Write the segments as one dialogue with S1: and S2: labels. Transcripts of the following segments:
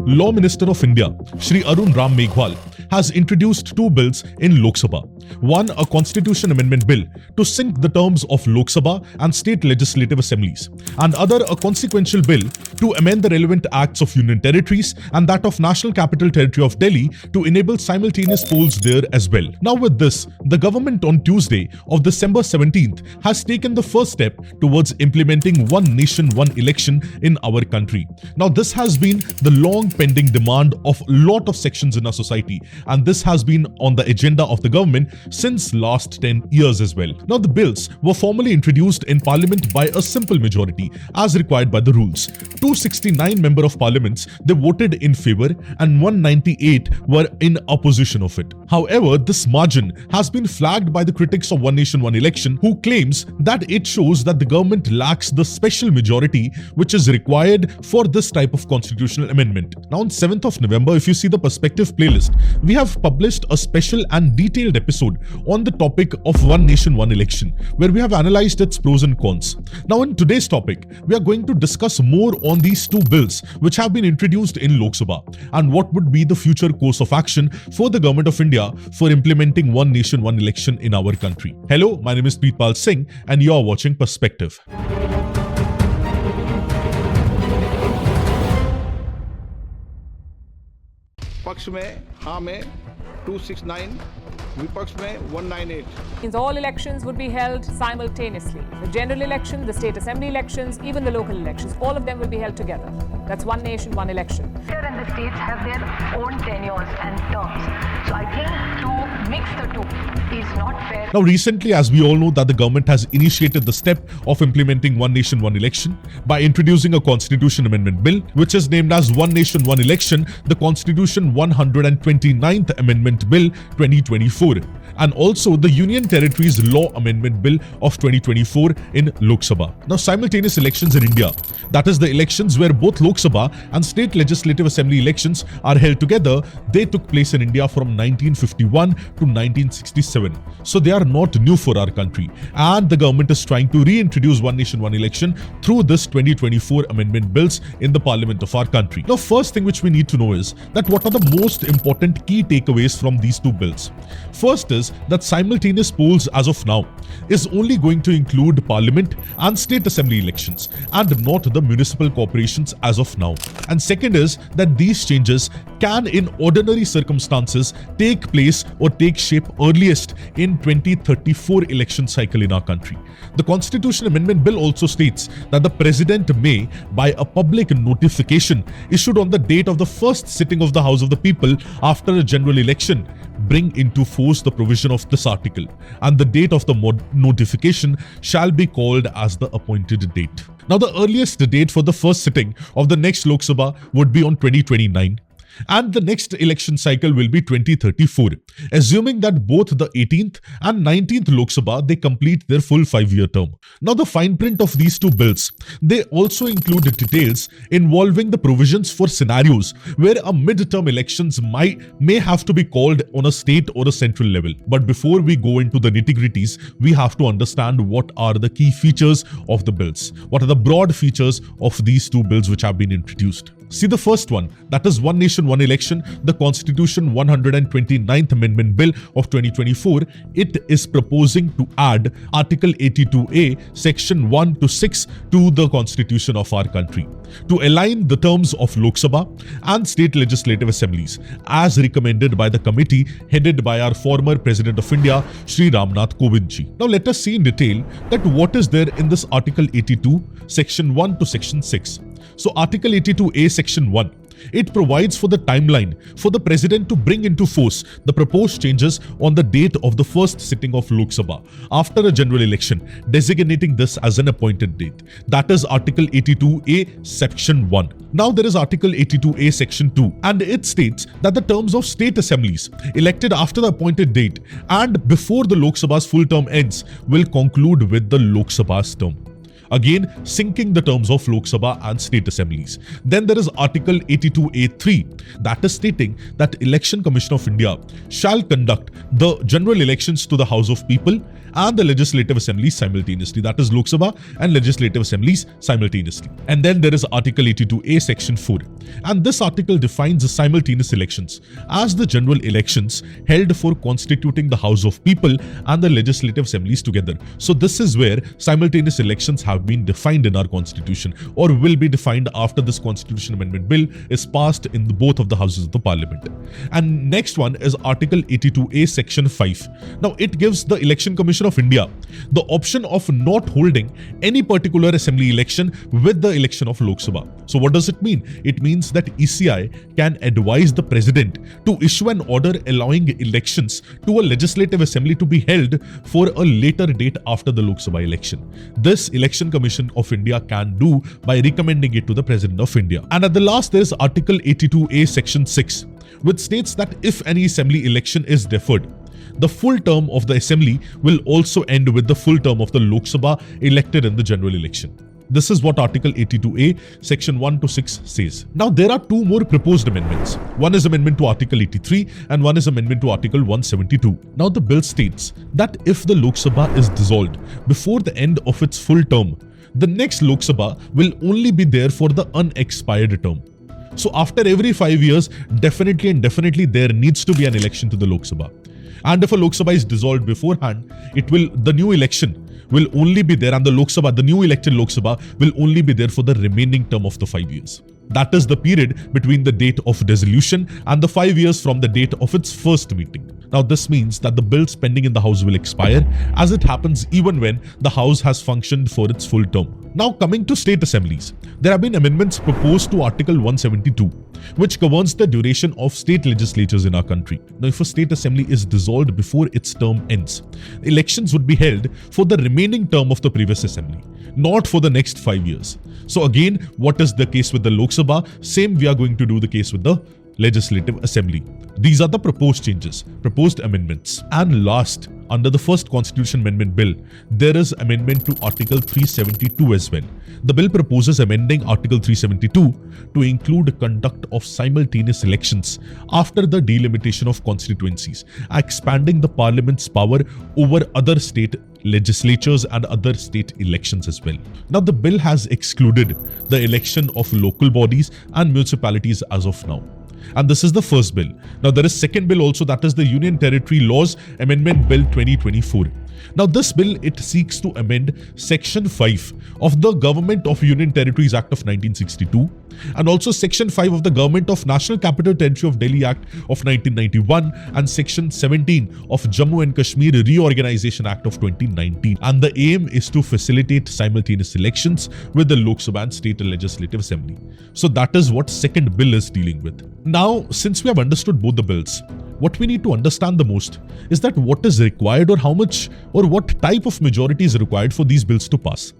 S1: Law Minister of India, Shri Arun Ram Meghwal, has introduced two bills in Lok Sabha. One, a constitution amendment bill to sync the terms of Lok Sabha and state legislative assemblies, and other, a consequential bill to amend the relevant acts of union territories and that of National Capital Territory of Delhi to enable simultaneous polls there as well. Now with this, the government on Tuesday of December 17th has taken the first step towards implementing one nation, one election in our country. Now this has been the long pending demand of a lot of sections in our society, and this has been on the agenda of the government since last 10 years as well. Now the bills were formally introduced in Parliament by a simple majority as required by the rules. 269 member of parliaments, they voted in favor and 198 were in opposition of it. However, this margin has been flagged by the critics of One Nation, One Election, who claims that it shows that the government lacks the special majority which is required for this type of constitutional amendment. Now on 7th of November, if you see the Perspective playlist, we have published a special and detailed episode on the topic of One Nation, One Election, where we have analyzed its pros and cons. Now in today's topic, we are going to discuss more on these two bills which have been introduced in Lok Sabha and what would be the future course of action for the government of India for implementing One Nation, One Election in our country. Hello, my name is Preetpal Singh and you are watching Perspective.
S2: पक्ष में हाँ में 269, विपक्ष में 198.
S3: Means all elections would be held simultaneously. The general election, the state assembly elections, even the local elections, all of them will be held together. That's one nation, one election.
S4: Here and the states have their own tenures and terms. So I think to mix the two is not fair.
S1: Now recently, as we all know, that the government has initiated the step of implementing One Nation, One Election by introducing a constitution amendment bill, which is named as One Nation, One Election, the Constitution 129th Amendment Bill 2024, and also the Union Territories Law Amendment Bill of 2024 in Lok Sabha. Now simultaneous elections in India, that is the elections where both Lok Sabha and state legislative assembly elections are held together, they took place in India from 1951 to 1967. So they are not new for our country, and the government is trying to reintroduce One Nation, One Election through this 2024 amendment bills in the parliament of our country. Now first thing which we need to know is that what are the most important key takeaways from these two bills. First is that simultaneous polls as of now is only going to include parliament and state assembly elections and not the municipal corporations as of now. And second is that these changes can in ordinary circumstances take place or take shape earliest in 2034 election cycle in our country. The Constitution Amendment Bill also states that the President may, by a public notification issued on the date of the first sitting of the House of the People after a general election, bring into force the provision of this article, and the date of the notification shall be called as the appointed date. Now the earliest date for the first sitting of the next Lok Sabha would be on 2029. And the next election cycle will be 2034, assuming that both the 18th and 19th Lok Sabha, they complete their full 5-year term. Now the fine print of these two bills, they also include details involving the provisions for scenarios where a midterm elections may have to be called on a state or a central level. But before we go into the nitty-gritties, we have to understand what are the key features of the bills. What are the broad features of these two bills which have been introduced? See the first one, that is One Nation, One Election, the Constitution 129th Amendment Bill of 2024. It is proposing to add Article 82A, Section 1 to 6 to the Constitution of our country to align the terms of Lok Sabha and state legislative assemblies as recommended by the committee headed by our former President of India, Shri Nath Kovind. Now let us see in detail that what is there in this Article 82, Section 1 to Section 6. So Article 82A, Section 1, it provides for the timeline for the President to bring into force the proposed changes on the date of the first sitting of Lok Sabha after a general election, designating this as an appointed date. That is Article 82A, Section 1. Now there is Article 82A, Section 2, and it states that the terms of state assemblies elected after the appointed date and before the Lok Sabha's full term ends will conclude with the Lok Sabha's term. Again, syncing the terms of Lok Sabha and state assemblies. Then there is Article 82A3, that is stating that Election Commission of India shall conduct the general elections to the House of People and the legislative assemblies simultaneously. That is Lok Sabha and legislative assemblies simultaneously. And then there is Article 82A Section 4. And this article defines the simultaneous elections as the general elections held for constituting the House of People and the legislative assemblies together. So this is where simultaneous elections have been defined in our constitution, or will be defined after this constitution amendment bill is passed in both of the houses of the parliament. And next one is Article 82A Section 5. Now it gives the Election Commission of India the option of not holding any particular assembly election with the election of Lok Sabha. So what does it mean? It means that ECI can advise the president to issue an order allowing elections to a legislative assembly to be held for a later date after the Lok Sabha election. This Election Commission of India can do by recommending it to the President of India. And at the last, there is Article 82A Section 6, which states that if any assembly election is deferred, the full term of the assembly will also end with the full term of the Lok Sabha elected in the general election. This is what Article 82A Section 1 to 6 says. Now there are two more proposed amendments. One is amendment to Article 83 and one is amendment to Article 172. Now the bill states that if the Lok Sabha is dissolved before the end of its full term, the next Lok Sabha will only be there for the unexpired term. So after every 5 years, definitely there needs to be an election to the Lok Sabha. And if a Lok Sabha is dissolved beforehand, the new election will only be there, and the new elected Lok Sabha will only be there for the remaining term of the 5 years. That is the period between the date of dissolution and the 5 years from the date of its first meeting. Now this means that the bills pending in the House will expire, as it happens even when the House has functioned for its full term. Now coming to state assemblies, there have been amendments proposed to Article 172, which governs the duration of state legislatures in our country. Now if a state assembly is dissolved before its term ends, elections would be held for the remaining term of the previous assembly, not for the next 5 years. So again, what is the case with the Lok Sabha? Same we are going to do the case with the Legislative Assembly. These are the proposed changes, proposed amendments. And last, under the first Constitution Amendment Bill, there is amendment to Article 372 as well. The bill proposes amending Article 372 to include conduct of simultaneous elections after the delimitation of constituencies, expanding the Parliament's power over other state legislatures and other state elections as well. Now the bill has excluded the election of local bodies and municipalities as of now. And this is the first bill. Now there is second bill also, that is the Union Territory Laws Amendment Bill 2024. Now this bill, it seeks to amend Section 5 of the Government of Union Territories Act of 1962 and also Section 5 of the Government of National Capital Territory of Delhi Act of 1991 and Section 17 of Jammu and Kashmir Reorganization Act of 2019. And the aim is to facilitate simultaneous elections with the Lok Sabha and State Legislative Assembly. So that is what second bill is dealing with. Now, since we have understood both the bills, what we need to understand the most is that what is required or how much or what type of majority is required for these bills to pass.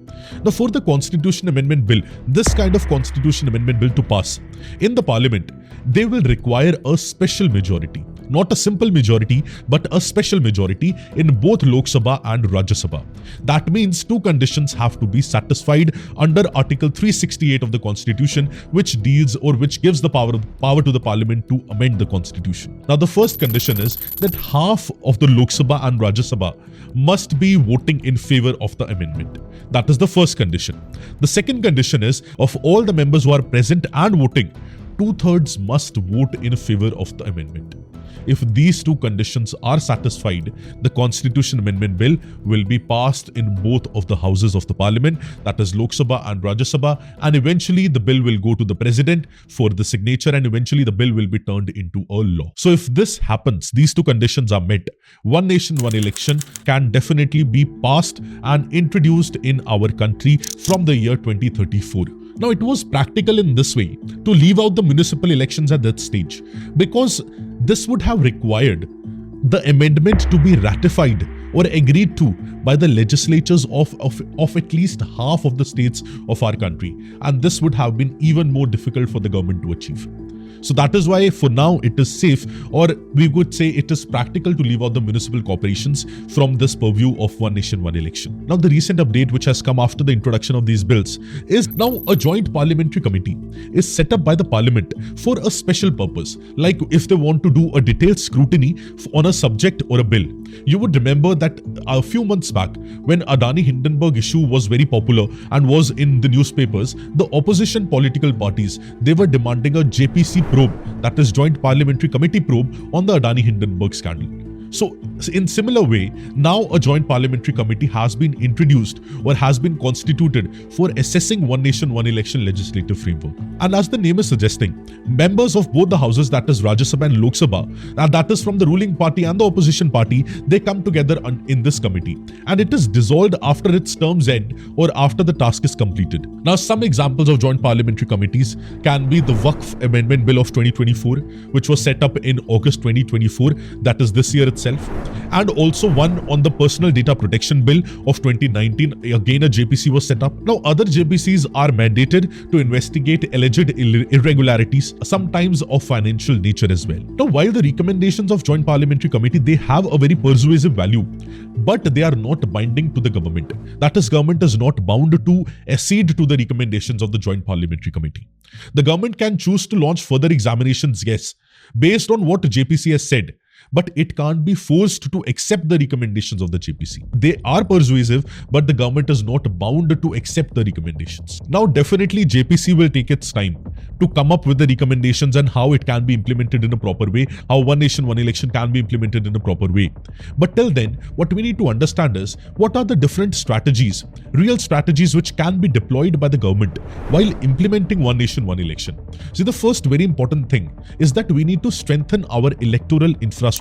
S1: Now for the Constitution Amendment Bill, this kind of Constitution Amendment Bill to pass in the Parliament, they will require a special majority. Not a simple majority, but a special majority in both Lok Sabha and Rajya Sabha. That means two conditions have to be satisfied under Article 368 of the Constitution, which deals or which gives the power to the Parliament to amend the Constitution. Now the first condition is that half of the Lok Sabha and Rajya Sabha must be voting in favor of the amendment. That is the first condition. The second condition is of all the members who are present and voting, 2/3 must vote in favor of the amendment. If these two conditions are satisfied, the Constitution Amendment Bill will be passed in both of the houses of the Parliament, that is Lok Sabha and Rajya Sabha, and eventually the bill will go to the President for the signature and eventually the bill will be turned into a law. So if this happens, these two conditions are met, one nation, one election can definitely be passed and introduced in our country from the year 2034. Now it was practical in this way to leave out the municipal elections at that stage, because this would have required the amendment to be ratified or agreed to by the legislatures of at least half of the states of our country, and this would have been even more difficult for the government to achieve. So that is why for now it is safe, or we would say it is practical to leave out the municipal corporations from this purview of one nation, one election. Now the recent update which has come after the introduction of these bills is now a joint parliamentary committee is set up by the parliament for a special purpose. Like if they want to do a detailed scrutiny on a subject or a bill. You would remember that a few months back when Adani Hindenburg issue was very popular and was in the newspapers, the opposition political parties, they were demanding a JPC probe, that is Joint Parliamentary Committee probe on the Adani Hindenburg scandal. So in similar way, now a joint parliamentary committee has been introduced or has been constituted for assessing one nation, one election legislative framework. And as the name is suggesting, members of both the houses, that is Rajya Sabha and Lok Sabha, and that is from the ruling party and the opposition party, they come together in this committee. And it is dissolved after its terms end or after the task is completed. Now some examples of joint parliamentary committees can be the Waqf Amendment Bill of 2024, which was set up in August 2024, that is this year itself, and also one on the Personal Data Protection Bill of 2019. Again, a JPC was set up. Now, other JPCs are mandated to investigate alleged irregularities, sometimes of financial nature as well. Now, while the recommendations of Joint Parliamentary Committee, they have a very persuasive value, but they are not binding to the government. That is, government is not bound to accede to the recommendations of the Joint Parliamentary Committee. The government can choose to launch further examinations, yes, based on what JPC has said, but it can't be forced to accept the recommendations of the JPC. They are persuasive, but the government is not bound to accept the recommendations. Now, definitely JPC will take its time to come up with the recommendations and how it can be implemented in a proper way, how one nation, one election can be implemented in a proper way. But till then, what we need to understand is what are the different strategies, real strategies which can be deployed by the government while implementing one nation, one election. See, the first very important thing is that we need to strengthen our electoral infrastructure.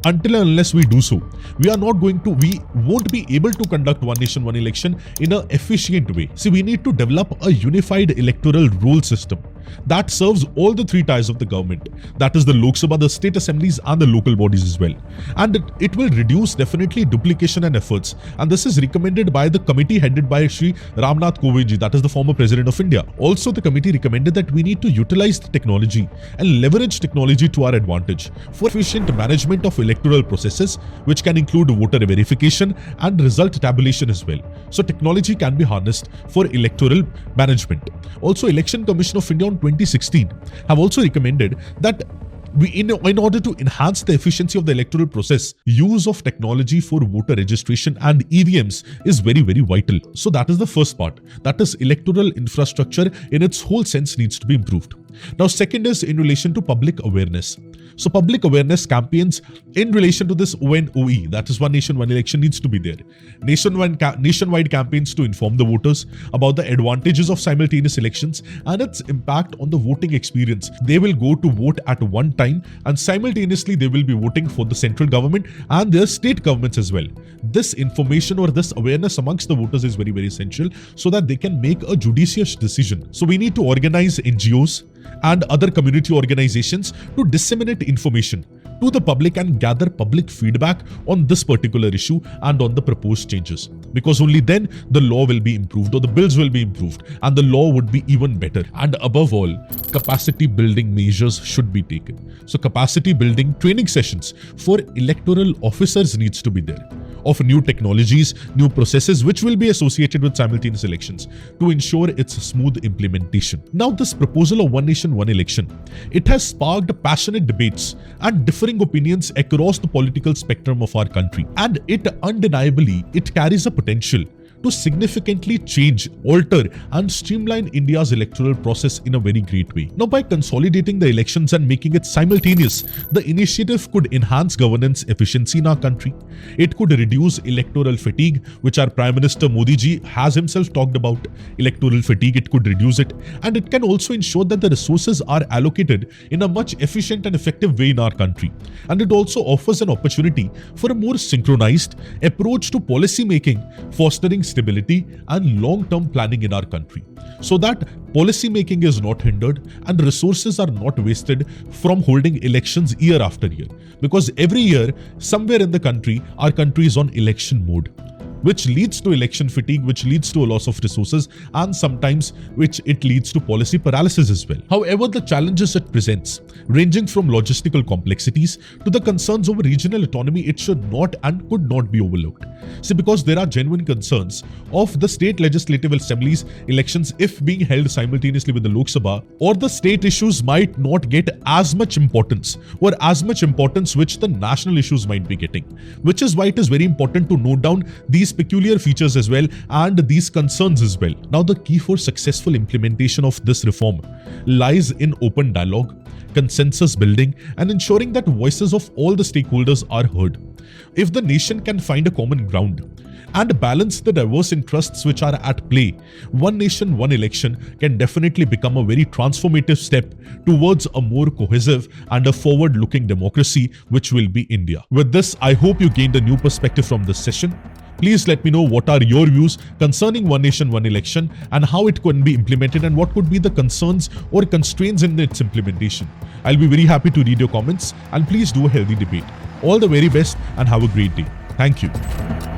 S1: Until and unless we do so, we won't be able to conduct one nation, one election in an efficient way. See, we need to develop a unified electoral roll system that serves all the three tiers of the government. That is the Lok Sabha, the state assemblies and the local bodies as well. And it will reduce definitely duplication and efforts. And this is recommended by the committee headed by Shri Nath, that is the former president of India. Also, the committee recommended that we need to utilize the technology and leverage technology to our advantage for efficient management of electoral processes, which can include voter verification and result tabulation as well. So technology can be harnessed for electoral management. Also, Election Commission of India in 2016 have also recommended that in order to enhance the efficiency of the electoral process, use of technology for voter registration and EVMs is very, very vital. So that is the first part. That is, electoral infrastructure in its whole sense needs to be improved. Now, second is in relation to public awareness. So public awareness campaigns in relation to this ONOE, that is one nation, one election, needs to be there. Nationwide campaigns to inform the voters about the advantages of simultaneous elections and its impact on the voting experience. They will go to vote at one time and simultaneously they will be voting for the central government and their state governments as well. This information or this awareness amongst the voters is very, very essential so that they can make a judicious decision. So we need to organize NGOs and other community organizations to disseminate information to the public and gather public feedback on this particular issue and on the proposed changes. Because only then the law will be improved or the bills will be improved and the law would be even better. And above all, capacity building measures should be taken. So capacity building training sessions for electoral officers needs to be there, of new technologies, new processes which will be associated with simultaneous elections to ensure its smooth implementation. Now, this proposal of one nation, one election, it has sparked passionate debates and differing opinions across the political spectrum of our country. And it undeniably, it carries a potential to significantly change, alter and streamline India's electoral process in a very great way. Now, by consolidating the elections and making it simultaneous, the initiative could enhance governance efficiency in our country. It could reduce electoral fatigue, which our Prime Minister Modi ji has himself talked about. Electoral fatigue, it could reduce it. And it can also ensure that the resources are allocated in a much efficient and effective way in our country. And it also offers an opportunity for a more synchronized approach to policy making, fostering stability and long-term planning in our country, so that policy making is not hindered and resources are not wasted from holding elections year after year. Because every year, somewhere in the country, our country is on election mode. which leads to election fatigue, which leads to a loss of resources, and sometimes which it leads to policy paralysis as well. However, the challenges it presents, ranging from logistical complexities to the concerns over regional autonomy, it should not and could not be overlooked. See, because there are genuine concerns of the state legislative assemblies elections if being held simultaneously with the Lok Sabha, or the state issues might not get as much importance or as much importance which the national issues might be getting, which is why it is very important to note down these peculiar features as well and these concerns as well. Now, the key for successful implementation of this reform lies in open dialogue, consensus building, and ensuring that voices of all the stakeholders are heard. If the nation can find a common ground and balance the diverse interests which are at play, one nation, one election can definitely become a very transformative step towards a more cohesive and a forward-looking democracy, which will be India. With this, I hope you gained a new perspective from this session. Please let me know what are your views concerning one nation, one election and how it can be implemented and what could be the concerns or constraints in its implementation. I'll be very happy to read your comments, and please do a healthy debate. All the very best and have a great day. Thank you.